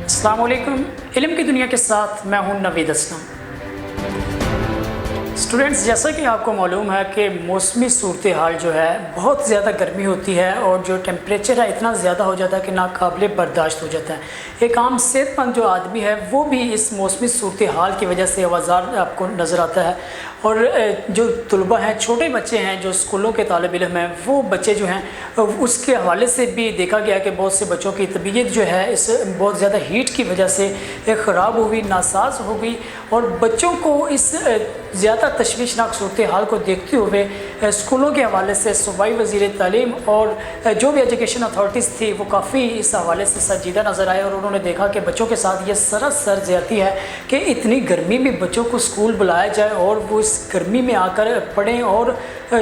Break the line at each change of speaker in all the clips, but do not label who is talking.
السلام علیکم، علم کی دنیا کے ساتھ میں ہوں نوید اسلم۔ اسٹوڈنٹس، جیسا کہ آپ کو معلوم ہے کہ موسمی صورتحال جو ہے بہت زیادہ گرمی ہوتی ہے اور جو ٹیمپریچر ہے اتنا زیادہ ہو جاتا ہے کہ ناقابل برداشت ہو جاتا ہے۔ ایک عام صحت مند جو آدمی ہے وہ بھی اس موسمی صورتحال کی وجہ سے آوازار آپ کو نظر آتا ہے، اور جو طلبہ ہیں، چھوٹے بچے ہیں جو اسکولوں کے طالب علم ہیں، وہ بچے جو ہیں اس کے حوالے سے بھی دیکھا گیا کہ بہت سے بچوں کی طبیعت جو ہے اس بہت زیادہ ہیٹ کی وجہ سے خراب ہو گئی، ناساز ہو گئی، اور بچوں کو اس زیادہ تشویشناک صورتحال کو دیکھتے ہوئے اسکولوں کے حوالے سے صوبائی وزیر تعلیم اور جو بھی ایجوکیشن اتھارٹیز تھی وہ کافی اس حوالے سے سنجیدہ نظر آئے، اور انہوں نے دیکھا کہ بچوں کے ساتھ یہ سراسر زیادتی ہے کہ اتنی گرمی میں بچوں کو اسکول بلایا جائے اور وہ اس گرمی میں آ کر پڑھیں، اور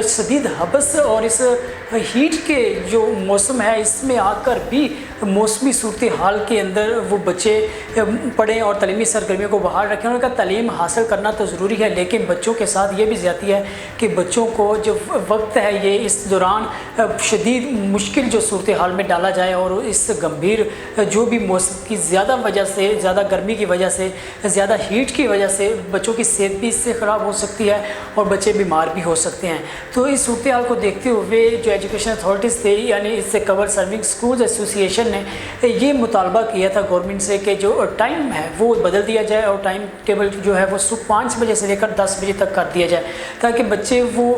شدید حبس اور اس ہیٹ کے جو موسم ہے اس میں آ کر بھی موسمی صورتحال کے اندر وہ بچے پڑھیں اور تعلیمی سرگرمیوں کو بحال رکھیں۔ ان کا تعلیم حاصل کرنا تو ضروری ہے، لیکن بچوں کے ساتھ یہ بھی زیادتی ہے کہ بچوں کو جو وقت ہے یہ اس دوران شدید مشکل جو صورتحال میں ڈالا جائے، اور اس گمبھیر جو بھی موسم کی زیادہ وجہ سے، زیادہ گرمی کی وجہ سے، زیادہ ہیٹ کی وجہ سے بچوں کی صحت بھی اس سے خراب ہو سکتی ہے اور بچے بیمار بھی ہو سکتے ہیں۔ تو اس صورتحال کو دیکھتے ہوئے جو ایجوکیشن اتھارٹیز تھے، یعنی اس سے کور سرونگ اسکولز ایسوسی ایشن نے یہ مطالبہ کیا تھا گورنمنٹ سے کہ جو ٹائم ہے وہ بدل دیا جائے، اور ٹائم ٹیبل جو ہے وہ صبح 5 بجے سے لے کر 10 بجے تک کر دیا جائے، تاکہ بچے وہ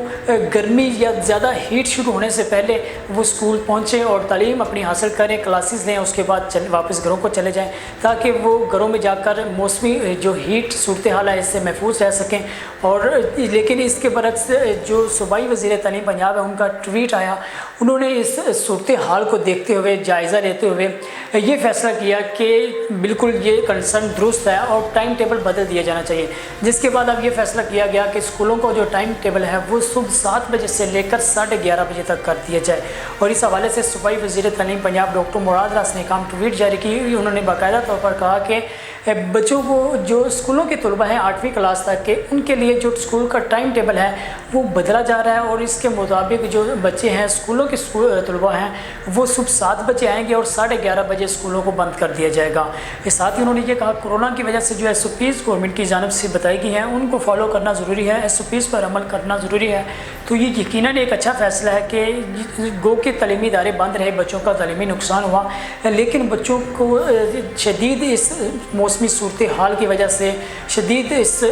گرمی یا زیادہ ہیٹ شروع ہونے سے پہلے وہ اسکول پہنچیں اور تعلیم اپنی حاصل کریں، کلاسز لیں، اس کے بعد واپس گھروں کو چلے جائیں، تاکہ وہ گھروں میں جا کر موسمی جو ہیٹ صورتحال ہے اس سے محفوظ رہ سکیں۔ اور لیکن اس کے برعکس جو صوبائی وزیر تعلیم پنجاب ہے، ان کا ٹویٹ آیا، انہوں نے اس صورتحال کو دیکھتے ہوئے، جائزہ لیتے ہوئے یہ فیصلہ کیا کہ بالکل یہ کنسرن درست ہے اور ٹائم ٹیبل بدل دیا جانا چاہیے، جس کے بعد اب یہ فیصلہ کیا گیا کہ اسکولوں کو جو ٹائم ٹیبل ہے وہ صبح 7 بجے سے لے کر 11:30 بجے تک کر دیا جائے۔ اور اس حوالے سے صوبائی وزیر تعلیم پنجاب ڈاکٹر مراد راس نے ایک ٹویٹ جاری کی، انہوں نے باقاعدہ طور پر کہا کہ بچوں کو جو اسکولوں کے طلبہ ہیں 8ویں کلاس تک کے، ان کے لیے جو اسکول کا ٹائم ٹیبل ہے وہ بدلا جا رہا ہے، اور اس کے مطابق جو بچے ہیں اسکولوں کے طلبہ ہیں وہ صبح 7 بجے آئیں گے اور 11:30 بجے اسکولوں کو بند کر دیا جائے گا۔ اس ساتھ ہی انہوں نے یہ کہا کورونا کی وجہ سے جو SOPs گورنمنٹ کی جانب سے بتائی گئی ہیں ان کو فالو کرنا ضروری ہے، SOPs پر عمل کرنا ضروری ہے۔ تو یہ یقیناً ایک اچھا فیصلہ ہے کہ گو کے تعلیمی ادارے بند رہے، بچوں کا تعلیمی نقصان ہوا، لیکن بچوں کو شدید اس موسمی صورتحال کی وجہ سے، شدید اس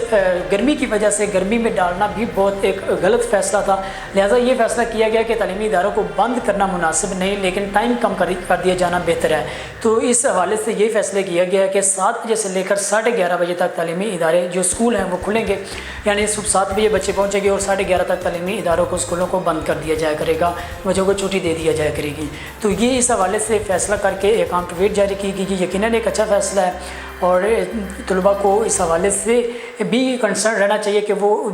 گرمی کی وجہ سے گرمی میں ڈالنا بھی بہت ایک غلط فیصلہ تھا، لہٰذا یہ فیصلہ کیا گیا کہ تعلیمی اداروں کو بند کرنا مناسب نہیں، لیکن ٹائم کم کر دیا جانا بہتر ہے۔ تو اس حوالے سے یہ فیصلہ کیا گیا کہ 7 بجے سے لے کر 11:30 بجے تک تعلیمی ادارے جو اسکول ہیں وہ کھلیں گے، یعنی صبح 7 بجے بچے پہنچیں گے اور 11:30 تک تعلیمی اداروں کو، اسکولوں کو بند کر دیا جایا کرے گا، بچوں کو چھٹی دے دیا جایا کرے گی۔ تو یہ اس حوالے سے فیصلہ کر کے ایک ٹویٹ جاری کی گئی، یہ یقیناً ایک اچھا فیصلہ ہے، اور طلباء کو اس حوالے سے بھی کنسرن رہنا چاہیے کہ وہ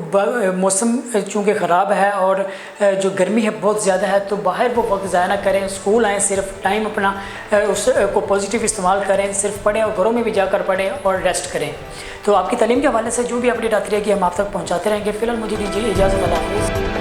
موسم چونکہ خراب ہے اور جو گرمی ہے بہت زیادہ ہے، تو باہر وہ وقت ضائع نہ کریں، اسکول آئیں، صرف ٹائم اپنا اس کو پازیٹیو استعمال کریں، صرف پڑھیں اور گھروں میں بھی جا کر پڑھیں اور ریسٹ کریں۔ تو آپ کی تعلیم کے حوالے سے جو بھی اپڈیٹ آتی رہے گی ہم آپ تک پہنچاتے رہیں گے۔ فی الحال مجھے دیجیے اجازت، اللہ حافظ۔